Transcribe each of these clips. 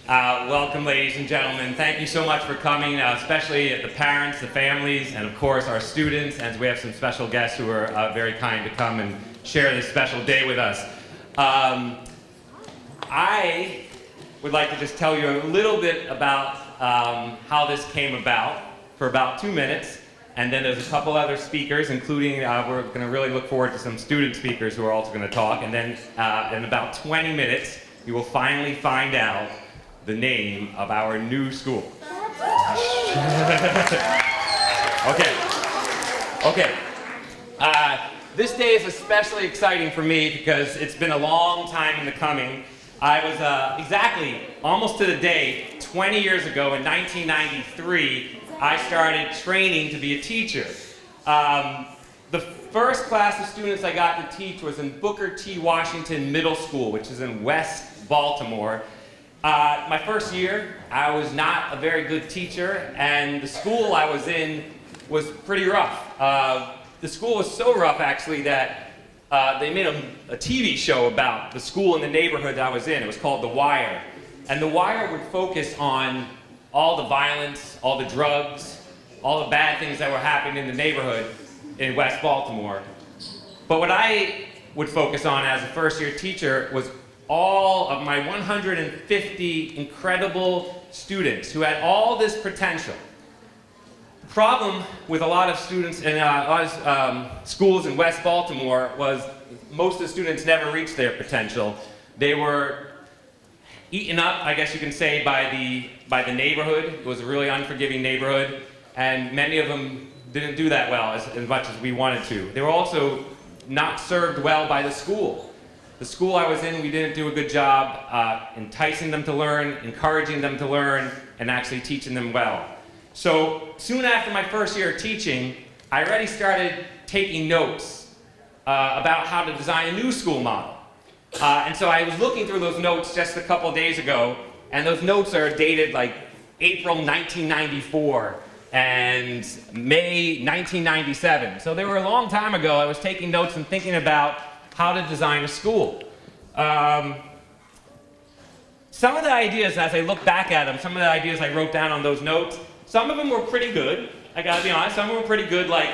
Welcome, ladies and gentlemen. Thank you so much for coming, especially the parents, the families, and of course our students. And we have some special guests who are very kind to come and share this special day with us. I would like to just tell you a little bit about how this came about for about 2 minutes. And then there's a couple other speakers, including we're going to really look forward to some student speakers who are also going to talk. And then in about 20 minutes, you will finally find out the name of our new school. Okay. This day is especially exciting for me because it's been a long time in the coming. I was exactly, almost to the day, 20 years ago in 1993, I started training to be a teacher. The first class of students I got to teach was in Booker T. Washington Middle School, which is in West Baltimore. My first year, I was not a very good teacher, and the school I was in was pretty rough. The school was so rough, actually, that they made a TV show about the school in the neighborhood that I was in. It was called The Wire. And The Wire would focus on all the violence, all the drugs, all the bad things that were happening in the neighborhood in West Baltimore. But what I would focus on as a first-year teacher was all of my 150 incredible students who had all this potential. The problem with a lot of students in schools in West Baltimore was most of the students never reached their potential. They were eaten up, I guess you can say, by the neighborhood. It was a really unforgiving neighborhood, and many of them didn't do that well as much as we wanted to. They were also not served well by the school. The school I was in, we didn't do a good job enticing them to learn, encouraging them to learn, and actually teaching them well. So soon after my first year of teaching, I already started taking notes about how to design a new school model. And so I was looking through those notes just a couple days ago, and those notes are dated like April 1994 and May 1997. So they were a long time ago. I was taking notes and thinking about how to design a school. Some of the ideas, as I look back at them, some of the ideas I wrote down on those notes, some of them were pretty good. I gotta be honest, some of them were pretty good, like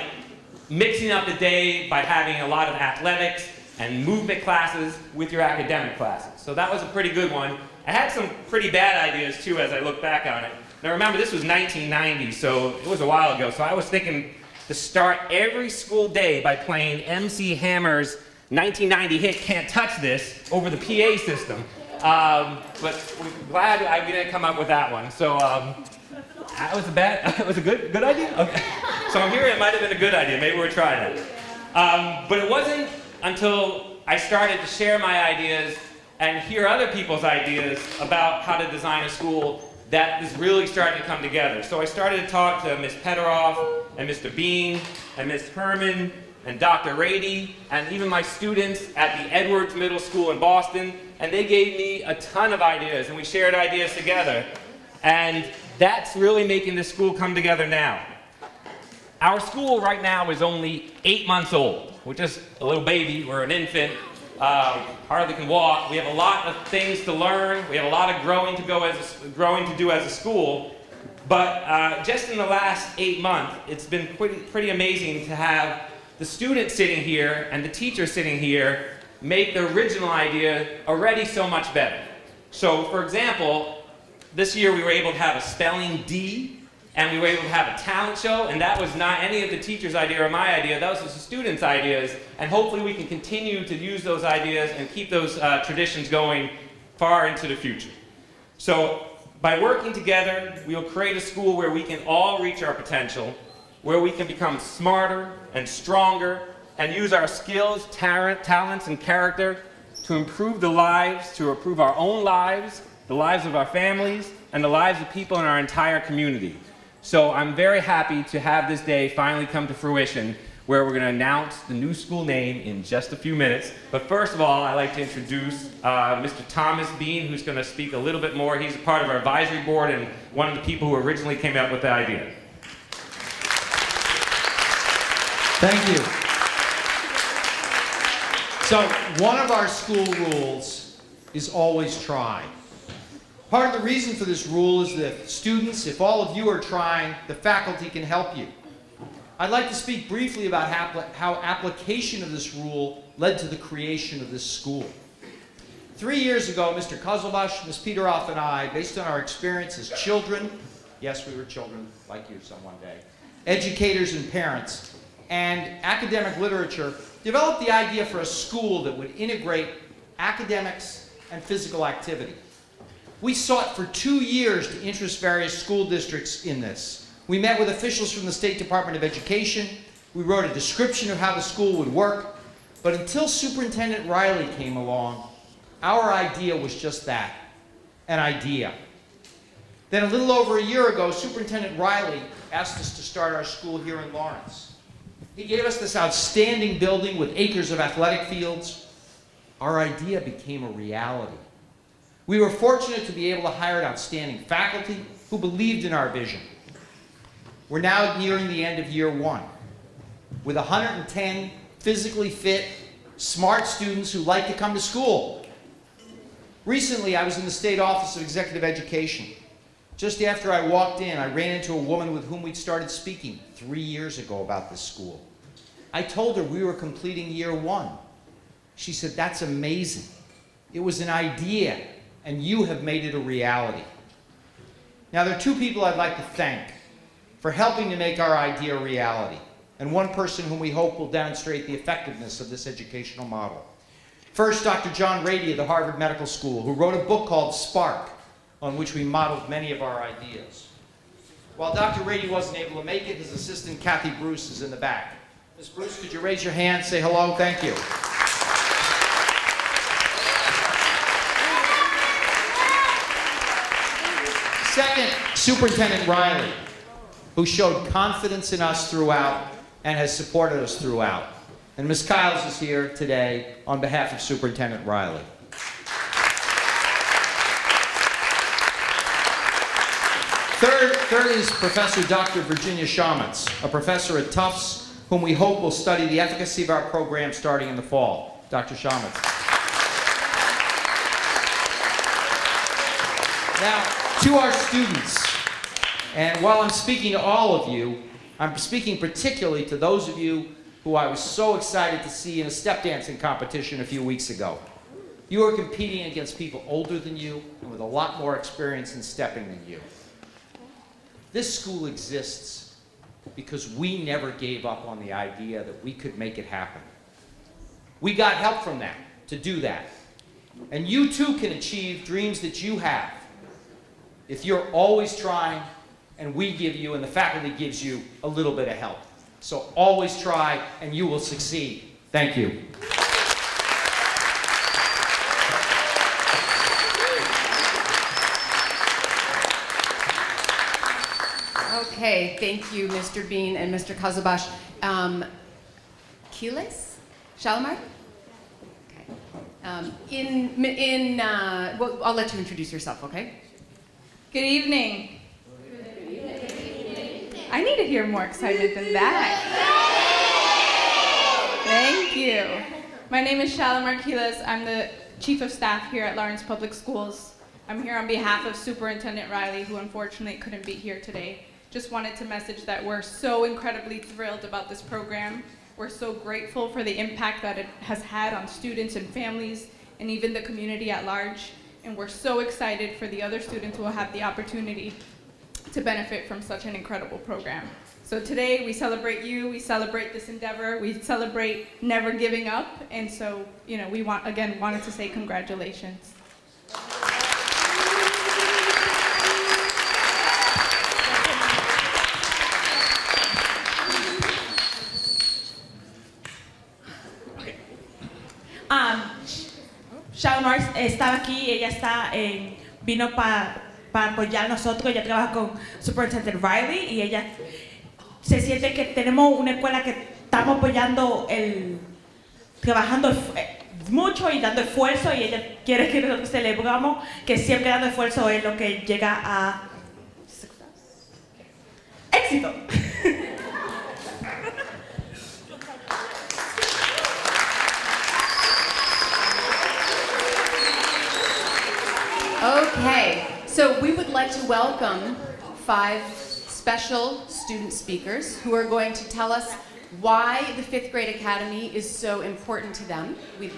mixing up the day by having a lot of athletics and movement classes with your academic classes. So that was a pretty good one. I had some pretty bad ideas too as I look back on it. Now remember, this was 1990, so it was a while ago. So I was thinking to start every school day by playing MC Hammer's 1990 hit Can't Touch This over the PA system. But we're glad we didn't come up with that one. So that was it was a good idea? Okay. So I'm hearing it might have been a good idea. Maybe we're trying it. But it wasn't until I started to share my ideas and hear other people's ideas about how to design a school that this really started to come together. So I started to talk to Ms. Pederoff and Mr. Bean and Ms. Herman and Dr. Rady, and even my students at the Edwards Middle School in Boston, and they gave me a ton of ideas, and we shared ideas together. And that's really making this school come together now. Our school right now is only 8 months old. We're just a little baby, we're an infant, hardly can walk. We have a lot of things to learn, we have a lot of growing to do as a school, but just in the last 8 months, it's been pretty amazing to have the students sitting here and the teachers sitting here make the original idea already so much better. So, for example, this year we were able to have a spelling D, and we were able to have a talent show, and that was not any of the teachers' idea or my idea, those were the students' ideas, and hopefully we can continue to use those ideas and keep those traditions going far into the future. So, by working together, we will create a school where we can all reach our potential, where we can become smarter and stronger and use our skills, talents, and character to improve our own lives, the lives of our families, and the lives of people in our entire community. So I'm very happy to have this day finally come to fruition, where we're going to announce the new school name in just a few minutes. But first of all, I'd like to introduce Mr. Thomas Bean, who's going to speak a little bit more. He's a part of our advisory board and one of the people who originally came up with the idea. Thank you. So one of our school rules is always try. Part of the reason for this rule is that students, if all of you are trying, the faculty can help you. I'd like to speak briefly about how application of this rule led to the creation of this school. 3 years ago, Mr. Kozlobash, Ms. Peteroff, and I, based on our experience as children, yes, we were children like you some one day, educators and parents, and academic literature, developed the idea for a school that would integrate academics and physical activity. We sought for 2 years to interest various school districts in this. We met with officials from the State Department of Education. We wrote a description of how the school would work. But until Superintendent Riley came along, our idea was just that, an idea. Then a little over a year ago, Superintendent Riley asked us to start our school here in Lawrence. He gave us this outstanding building with acres of athletic fields. Our idea became a reality. We were fortunate to be able to hire an outstanding faculty who believed in our vision. We're now nearing the end of year 1, with 110 physically fit, smart students who like to come to school. Recently, I was in the State Office of Executive Education. Just after I walked in, I ran into a woman with whom we'd started speaking 3 years ago about this school. I told her we were completing year 1. She said, "That's amazing. It was an idea, and you have made it a reality." Now, there are 2 people I'd like to thank for helping to make our idea a reality, and one person whom we hope will demonstrate the effectiveness of this educational model. First, Dr. John Rady of the Harvard Medical School, who wrote a book called Spark, on which we modeled many of our ideas. While Dr. Rady wasn't able to make it, his assistant Kathy Bruce is in the back. Ms. Bruce, could you raise your hand, say hello? Thank you. Second, Superintendent Riley, who showed confidence in us throughout and has supported us throughout. And Ms. Kiles is here today on behalf of Superintendent Riley. Third is Professor Dr. Virginia Schamitz, a professor at Tufts, whom we hope will study the efficacy of our program starting in the fall. Dr. Schamitz. Now, to our students, and while I'm speaking to all of you, I'm speaking particularly to those of you who I was so excited to see in a step dancing competition a few weeks ago. You are competing against people older than you and with a lot more experience in stepping than you. This school exists because we never gave up on the idea that we could make it happen. We got help from that, to do that. And you too can achieve dreams that you have if you're always trying, and we give you, and the faculty gives you, a little bit of help. So always try, and you will succeed. Thank you. Okay, thank you, Mr. Bean and Mr. Kozlobash. Kiles? Shalimar? Okay. Well, I'll let you introduce yourself, okay? Good evening. I need to hear more excitement than that. Thank you. My name is Shalimar Kiles. I'm the Chief of Staff here at Lawrence Public Schools. I'm here on behalf of Superintendent Riley, who unfortunately couldn't be here today. Just wanted to message that we're so incredibly thrilled about this program. We're so grateful for the impact that it has had on students and families and even the community at large. And we're so excited for the other students who will have the opportunity to benefit from such an incredible program. So today we celebrate you, we celebrate this endeavor, we celebrate never giving up. And so, we wanted to say congratulations. Shalimar estaba aquí, ella vino para apoyar a nosotros, ella trabaja con Superintendent Riley y ella se siente que tenemos una escuela que estamos apoyando, trabajando mucho y dando esfuerzo, y ella quiere que lo celebramos, que siempre dando esfuerzo es lo que llega a éxito. Okay, So we would like to welcome 5 special student speakers who are going to tell us why the 5th Grade Academy is so important to them. We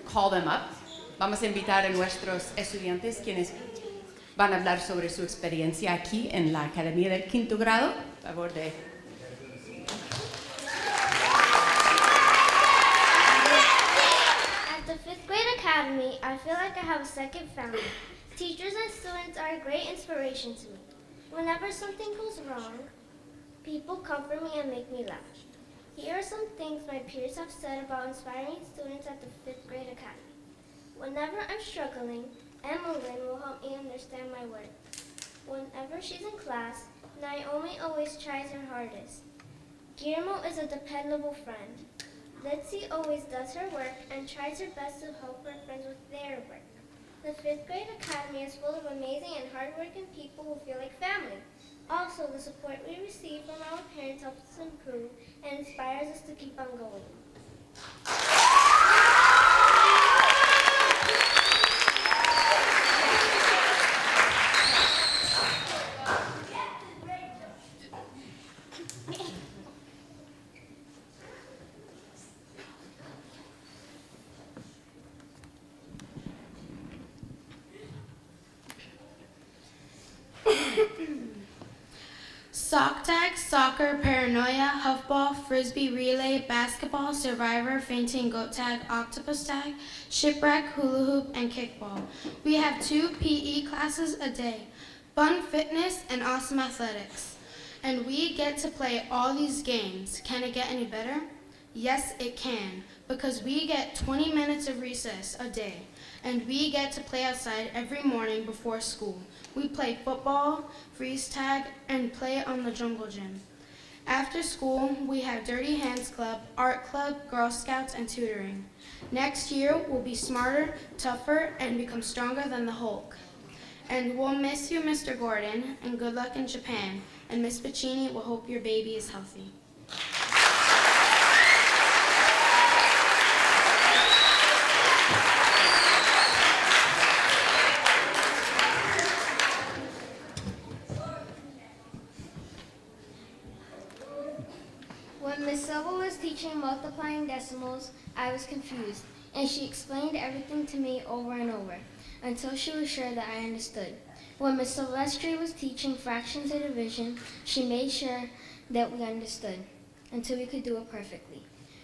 call them up. Vamos a invitar a nuestros estudiantes quienes van a hablar sobre su experiencia aquí en la Academia del Quinto Grado. Por favor de... At the 5th Grade Academy, I feel like I have a second family. Teachers and students are a great inspiration to me. Whenever something goes wrong, people comfort me and make me laugh. Here are some things my peers have said about inspiring students at the 5th Grade Academy. Whenever I'm struggling, Emmeline will help me understand my work. Whenever she's in class, Naomi always tries her hardest. Guillermo is a dependable friend. Litzy always does her work and tries her best to help her friends with their work. The 5th Grade Academy is full of amazing and hardworking people who feel like family. Also, the support we receive from our parents helps us improve and inspires us to keep on going. Sock tag, soccer, paranoia, huffball, frisbee, relay, basketball, survivor, fainting, goat tag, octopus tag, shipwreck, hula hoop, and kickball. We have 2 PE classes a day, fun fitness and awesome athletics. And we get to play all these games. Can it get any better? Yes, it can, because we get 20 minutes of recess a day, and we get to play outside every morning before school. We play football, freeze tag, and play on the jungle gym. After school, we have Dirty Hands Club, Art Club, Girl Scouts, and tutoring. Next year, we'll be smarter, tougher, and become stronger than the Hulk. And we'll miss you, Mr. Gordon, and good luck in Japan. And Miss Pacini will hope your baby is healthy. When Miss Silva was teaching multiplying decimals, I was confused, and she explained everything to me over and over, until she was sure that I understood. When Miss Silvestri was teaching fractions or division, she made sure that we understood, until we could do it perfectly.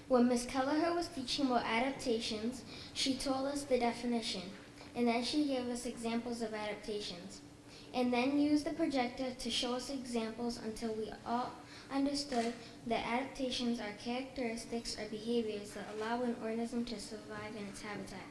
When Miss Kelleher was teaching about adaptations, she told us the definition, and then she gave us examples of adaptations, and then used the projector to show us examples until we all understood that adaptations are characteristics or behaviors that allow an organism to survive in its habitat.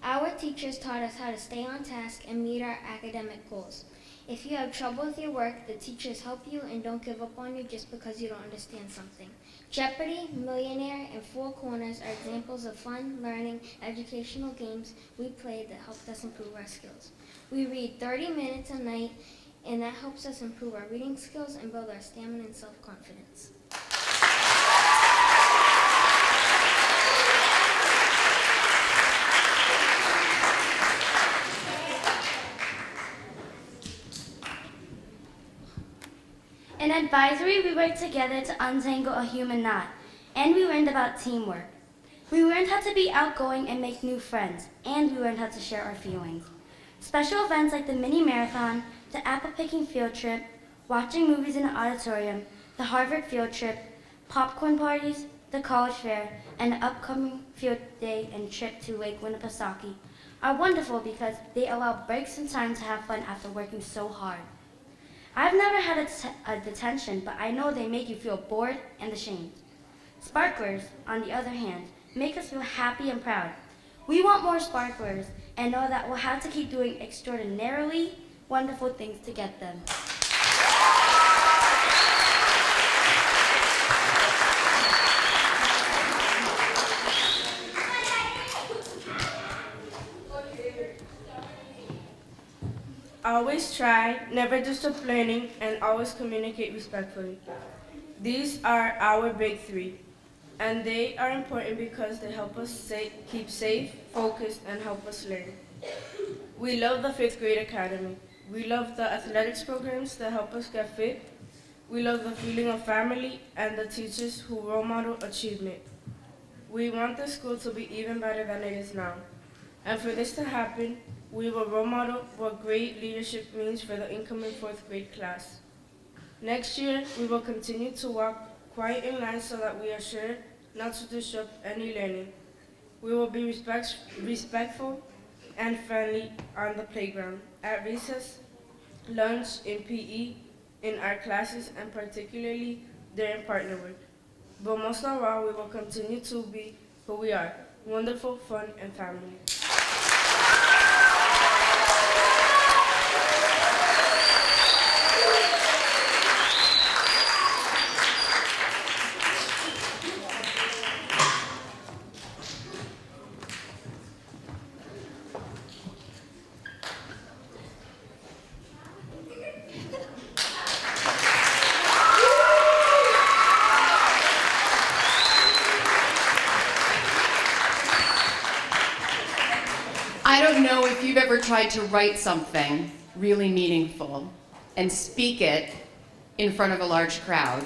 Our teachers taught us how to stay on task and meet our academic goals. If you have trouble with your work, the teachers help you and don't give up on you just because you don't understand something. Jeopardy, Millionaire, and Four Corners are examples of fun, learning, educational games we played that helped us improve our skills. We read 30 minutes a night, and that helps us improve our reading skills and build our stamina and self-confidence. In advisory, we worked together to untangle a human knot, and we learned about teamwork. We learned how to be outgoing and make new friends, and we learned how to share our feelings. Special events like the mini marathon, the apple picking field trip, watching movies in the auditorium, the Harvard field trip, popcorn parties, the college fair, and the upcoming field day and trip to Lake Winnipesaukee are wonderful because they allow breaks and time to have fun after working so hard. I've never had a detention, but I know they make you feel bored and ashamed. Sparklers, on the other hand, make us feel happy and proud. We want more sparklers and know that we'll have to keep doing extraordinarily wonderful things to get them. Always try, never do stop learning, and always communicate respectfully. These are our big 3, and they are important because they help us keep safe, focused, and help us learn. We love the 5th Grade Academy. We love the athletics programs that help us get fit. We love the feeling of family and the teachers who role model achievement. We want the school to be even better than it is now. And for this to happen, we will role model what great leadership means for the incoming 4th grade class. Next year, we will continue to walk quiet in line so that we are sure not to disrupt any learning. We will be respectful and friendly on the playground, at recess, lunch, in PE, in our classes, and particularly during partner work. But most of all, we will continue to be who we are, wonderful, fun, and family. I don't know if you've ever tried to write something really meaningful and speak it in front of a large crowd,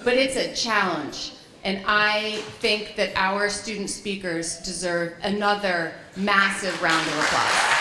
but it's a challenge. And I think that our student speakers deserve another massive round of applause.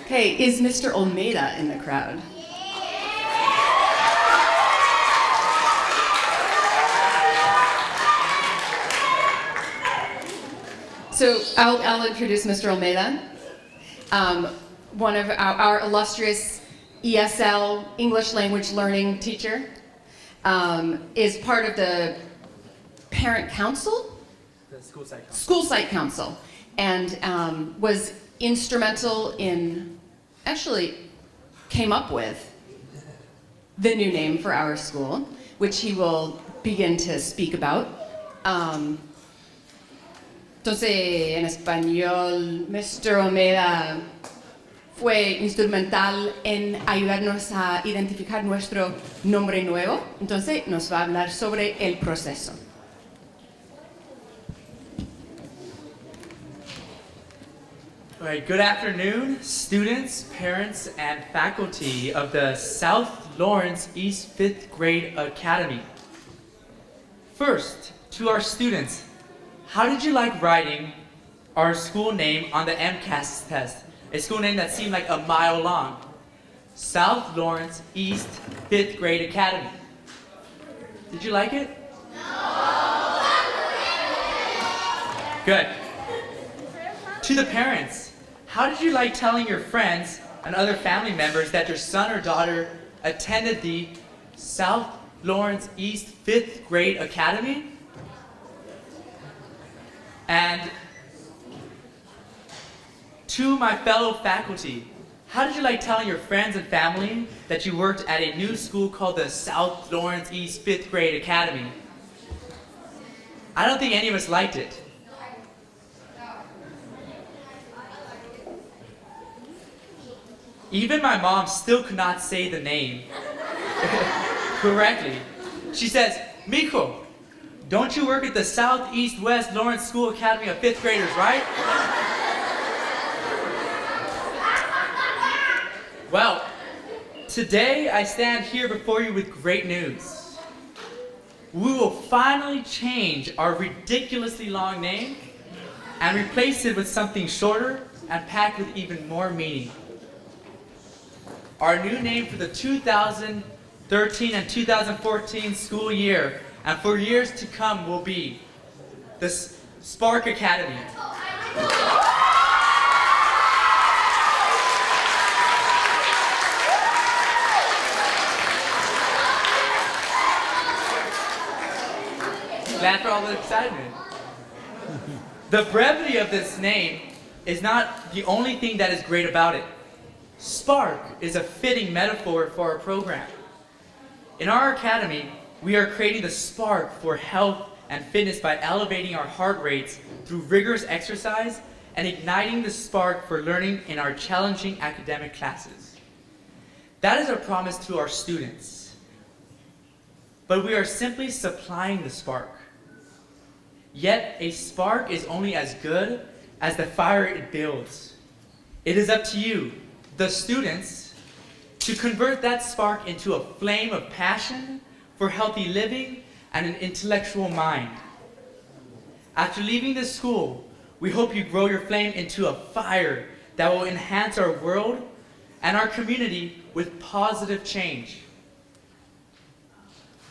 Okay, is Mr. Olmeda in the crowd? So I'll introduce Mr. Olmeda, one of our illustrious ESL, English Language Learning teacher, is part of the parent council? The school site council. School site council, and was instrumental in, actually came up with the new name for our school, which he will begin to speak about. Entonces, en español, Mr. Olmeda fue instrumental en ayudarnos a identificar nuestro nombre nuevo. Entonces, nos va a hablar sobre el proceso. All right, good afternoon, students, parents, and faculty of the South Lawrence East 5th Grade Academy. First, to our students, how did you like writing our school name on the MCAS test? A school name that seemed like a mile long. South Lawrence East 5th Grade Academy. Did you like it? No! Good. To the parents, how did you like telling your friends and other family members that your son or daughter attended the South Lawrence East 5th Grade Academy? And to my fellow faculty, how did you like telling your friends and family that you worked at a new school called the South Lawrence East 5th Grade Academy? I don't think any of us liked it. Even my mom still could not say the name correctly. She says, "Mijo, don't you work at the Southeast West Lawrence School Academy of 5th graders, right?" Well, today I stand here before you with great news. we will finally change our ridiculously long name and replace it with something shorter and packed with even more meaning. Our new name for the 2013 and 2014 school year and for years to come will be the Spark Academy. Glad for all the excitement. The brevity of this name is not the only thing that is great about it. Spark is a fitting metaphor for our program. In our academy, we are creating the spark for health and fitness by elevating our heart rates through rigorous exercise and igniting the spark for learning in our challenging academic classes. That is our promise to our students. But we are simply supplying the spark. Yet a spark is only as good as the fire it builds. It is up to you, the students, to convert that spark into a flame of passion for healthy living and an intellectual mind. After leaving this school, we hope you grow your flame into a fire that will enhance our world and our community with positive change.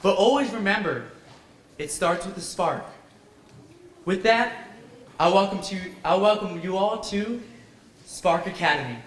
But always remember, it starts with a spark. With that, I'll welcome you all to Spark Academy.